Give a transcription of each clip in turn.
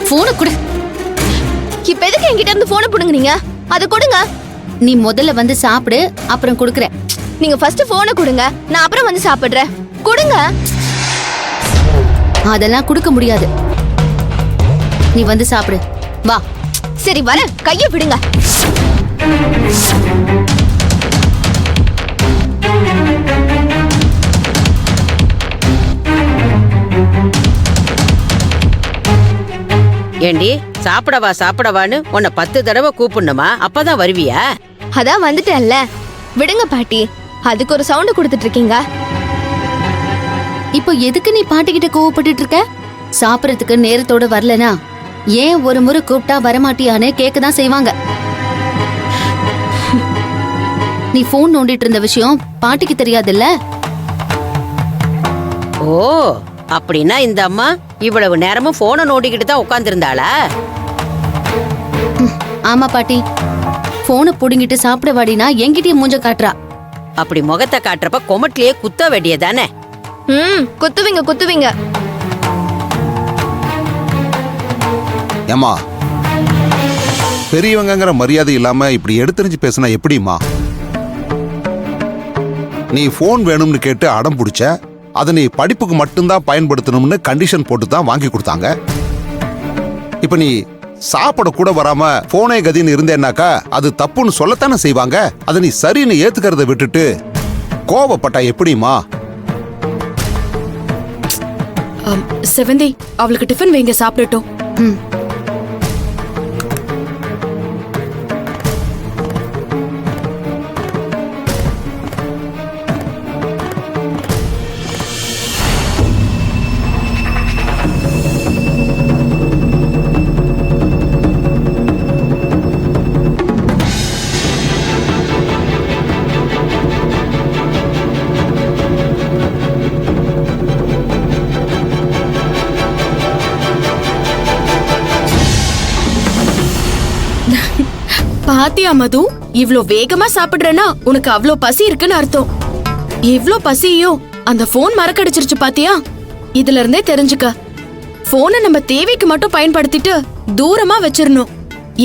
போனை கொடு. இப்ப எதுக்கு என்கிட்ட இருந்து போனை புடுங்குறீங்க? அதை கொடுங்க. நீ முதல்ல வந்து சாப்பிடு, அப்புறம் கொடுக்குறேன். நீங்க ஃபர்ஸ்ட் போனை கொடுங்க, நான் அப்புறம் வந்து சாப்பிடுறேன். கொடுங்க. அதெல்லாம் கொடுக்க முடியாது. நீ வந்து சாப்பிடு, வா. சரி வர, கையை விடுங்க. ஏண்டி சாப்பிடவான்னு உன்னை 10 தடவை கூப்பிடணுமா? அப்பதான் வருவியா? அதான் வந்துட்டேன்ல, விடுங்க பாட்டி. அதுக்கு ஒரு சவுண்ட் கொடுத்துட்டு இருக்கீங்க. இப்போ எதுக்கு நீ பாட்டிக்கிட்ட கோவப்பட்டு இருக்க? சாப்பிடறதுக்கு நேரத்தோட வரலனா ஏன் ஒரு முறை கூப்பிட்டா வரமாட்டியான்னு கேட்கதான் செய்வாங்க. நீ போன் நோண்டிட்டு இருந்த விஷயம் பாட்டிக்கு தெரியாதுல்ல? ஓ, அப்படின்னா இந்த அம்மா இவ்வளவு நேரமும் போனை நோண்டிக்கிட்டு தான் உட்கார்ந்திருந்தாளா? ஆமா பாட்டி, போனை புடுங்கிட்டு சாப்பிட வாடினா என்கிட்டயே மூஞ்ச காட்டுறா. அப்படி முகத்தை காட்டுறப்ப கொமட்டிலேயே குத்த வேண்டியதானே? குத்துவீங்க குத்துவீங்க. ஏமா, பெரியவங்கங்கிற மரியாதை இல்லாம இப்படி எடுத்துரிஞ்சு பேசினா எப்படிமா? நீ போன் வேணும்னு கேட்டு அடம் பிடிச்ச, அதை நீ படிப்புக்கு மட்டும்தான் பயன்படுத்தணும்னு கண்டிஷன் போட்டு தான் வாங்கி கொடுத்தாங்க. இப்ப நீ சாப்பிட கூட வராம போனே கதின்னு இருந்தேன்னாக்கா அது தப்புன்னு சொல்லத்தானே செய்வாங்க. அதை நீ சரின்னு ஏத்துக்கிறத விட்டுட்டு கோவப்பட்டா எப்படிமா? செவந்தி, அவளுக்கு டிஃபன் வைங்க, சாப்பிடட்டும். பாத்தியா மது, இவ்ளோ வேகமா சாப்பிடுறனா உனக்கு அவ்ளோ பசி இருக்குன்னு அர்த்தம். இவ்ளோ பசியோ அந்த போன் மறக்கடிச்சிருச்சு பாத்தியா? இதுல இருந்தே தெரிஞ்சுக்க, போனை நம்ம தேவைக்கு மட்டும் பயன்படுத்திட்டு தூரமா வச்சிரணும்.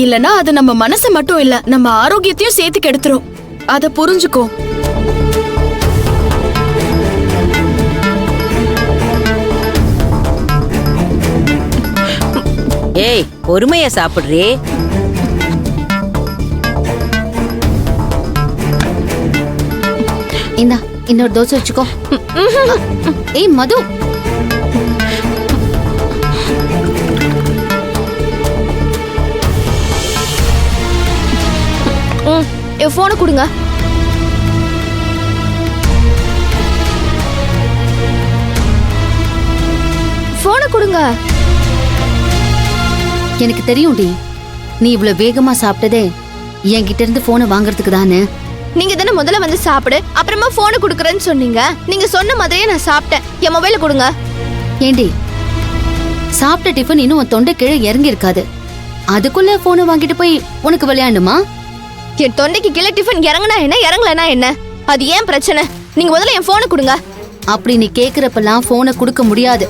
இல்லனா அது நம்ம மனசை மட்டும் இல்ல, நம்ம ஆரோக்கியத்தையும் சேர்த்து கெடுத்துரும். அத புரிஞ்சுக்கோ. ஏய், பொறுமையா சாப்பிடுறே. இந்தா, இன்னொரு தோசை வச்சுக்கோ. ஏய் மது, என் போனை கொடுங்க. போனை கொடுங்க. எனக்கு தெரியும்டி, நீ இவ்வளவு வேகமா சாப்பிட்டதே என்கிட்ட இருந்து போனை வாங்குறதுக்கு தானே. நீங்க தானே முதல்ல வந்து சாப்பிடு, அப்புறமா போனை கொடுக்கறேன்னு சொன்னீங்க. நீங்க சொன்ன மாதிரியே நான் சாப்பிட்டேன். என் மொபைல கொடுங்க. ஏண்டி, சாப்பிட்ட டிஃபன் இன்னும் உன் தொண்டை கீழே இறங்கி இருக்காது, அதுக்குள்ள போனை வாங்கிட்டு போய் உனக்கு விளையாண்டுமா? என் தொண்டைக்கு கீழே டிஃபன் இறங்கினா என்ன, இறங்கலனா என்ன? அது ஏன் பிரச்சனை? நீங்க முதல்ல என் போனை கொடுங்க. அப்படி நீ கேக்குறப்பெல்லாம் போனை கொடுக்க முடியாது.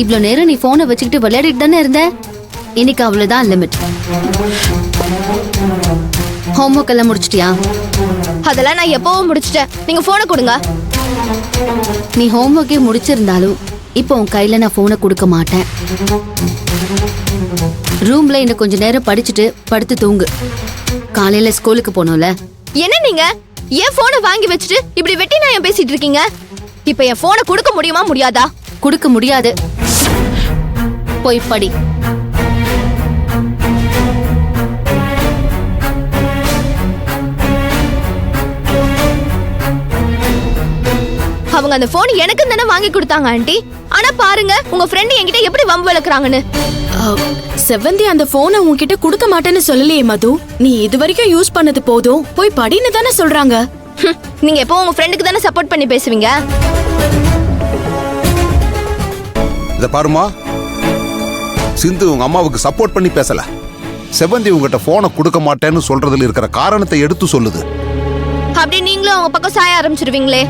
இவ்ளோ நேரம் நீ போனை வச்சுக்கிட்டு விளையாடிட்டு தானே இருந்த. இன்னைக்கு அவ்வளவுதான் லிமிட். ஹோம்ஒர்க் எல்லாம் முடிச்சிட்டியா? அதெல்லாம் நான் எப்பவும் முடிச்சிட்டேன். நீங்க போனை கொடுங்க. நீ ஹோம்ஒர்க்கே முடிச்சிருந்தாலும் இப்போ உன் கையில நான் போனை கொடுக்க மாட்டேன். ரூம்ல இன்னும் கொஞ்ச நேரம் படிச்சுட்டு படுத்து தூங்கு. காலையில ஸ்கூலுக்கு போனோம்ல. என்ன நீங்க என் போனை வாங்கி வச்சுட்டு இப்படி வெட்டி நான் பேசிட்டு இருக்கீங்க? இப்ப என் போனை கொடுக்க முடியுமா முடியாதா? கொடுக்க முடியாது. போய் படி. அவங்க அந்த போன் எனக்கு தானே வாங்கி கொடுத்தாங்க ஆண்டி. ஆனா பாருங்க உங்க ஃப்ரெண்ட் என்கிட்ட எப்படி வம்பு வளர்க்கறாங்கன்னு. செவந்தி அந்த போனை உன்கிட்ட கொடுக்க மாட்டேன்னு சொல்லலையே மது. நீ இது வரைக்கும் யூஸ் பண்ணது போதும், போய் படின்னு தானே சொல்றாங்க. நீங்க எப்போ உங்க ஃப்ரெண்டுக்கு தானே சப்போர்ட் பண்ணி பேசுவீங்க. இத பாருமா, சிந்து உங்க அம்மாவுக்கு சப்போர்ட் பண்ணி பேசல. செவந்தி உங்ககிட்ட போனை கொடுக்க மாட்டேன்னு சொல்றதுல இருக்கிற காரணத்தை எடுத்து சொல்லுது. அப்படி நீங்களும் அவங்க பக்கம் சாய ஆரம்பிச்சிருவீங்களே.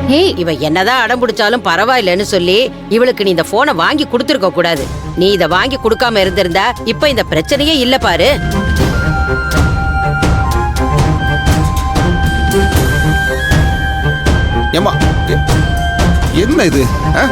ஹே இவ என்னதான் அடம் பிடிச்சாலும் பரவாயில்லைன்னு சொல்லி இவளுக்கு நீ இந்த போனை வாங்கி கொடுத்துருக்க கூடாது. நீ இத வாங்கி கொடுக்காம இருந்திருந்தா இப்ப இந்த பிரச்சனையே இல்ல பாரு. ஏம்மா என்ன இது? ஆ?